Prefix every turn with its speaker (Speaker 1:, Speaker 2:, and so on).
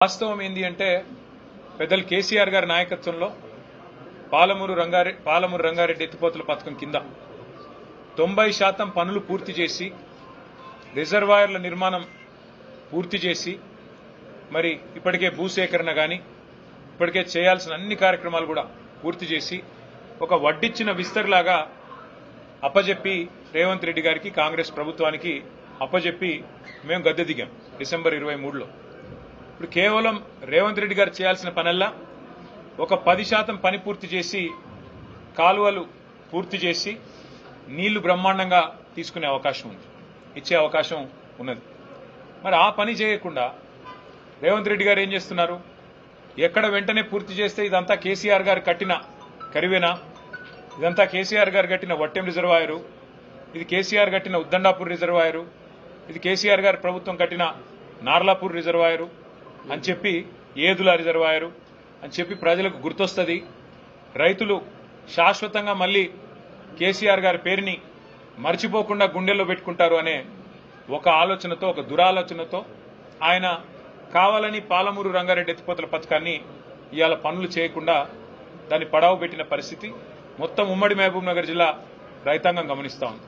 Speaker 1: వాస్తవం ఏంది అంటే పెద్దలు కేసీఆర్ గారి నాయకత్వంలో పాలమూరు రంగారెడ్డి ఎత్తిపోతల పథకం కింద 90% పనులు పూర్తి చేసి రిజర్వాయర్ల నిర్మాణం పూర్తి చేసి మరి ఇప్పటికే భూసేకరణ గాని ఇప్పటికే చేయాల్సిన అన్ని కార్యక్రమాలు కూడా పూర్తి చేసి ఒక వడ్డిచ్చిన విస్తర్లాగా అప్పజెప్పి రేవంత్ రెడ్డి గారికి కాంగ్రెస్ ప్రభుత్వానికి అప్పజెప్పి మేము గద్దె దిగాం డిసెంబర్ 23లో. ఇప్పుడు కేవలం రేవంత్ రెడ్డి గారు చేయాల్సిన పనల్లా ఒక 10% పని పూర్తి చేసి కాలువలు పూర్తి చేసి నీళ్లు బ్రహ్మాండంగా తీసుకునే అవకాశం ఉంది, ఇచ్చే అవకాశం ఉన్నది. మరి ఆ పని చేయకుండా రేవంత్ రెడ్డి గారు ఏం చేస్తున్నారు? ఎక్కడ వెంటనే పూర్తి చేస్తే ఇదంతా కేసీఆర్ గారు కట్టిన కరివేనా, ఇదంతా కేసీఆర్ గారు కట్టిన వట్టెం రిజర్వాయరు, ఇది కేసీఆర్ కట్టిన ఉద్దండాపూర్ రిజర్వాయరు, ఇది కేసీఆర్ గారి ప్రభుత్వం కట్టిన నార్లాపూర్ రిజర్వాయరు అని చెప్పి, ఏదుల రిజర్వాయరు అని చెప్పి ప్రజలకు గుర్తొస్తుంది. రైతులు శాశ్వతంగా మళ్ళీ కేసీఆర్ గారి పేరుని మర్చిపోకుండా గుండెల్లో పెట్టుకుంటారు అనే ఒక ఆలోచనతో, ఒక దురాలోచనతో ఆయన కావాలని పాలమూరు రంగారెడ్డి ఎత్తిపోతల పథకాన్ని ఇవాళ పనులు చేయకుండా దాన్ని పడావు పెట్టిన పరిస్థితి మొత్తం ఉమ్మడి మహబూబ్ నగర్ జిల్లా రైతాంగం గమనిస్తా ఉంది.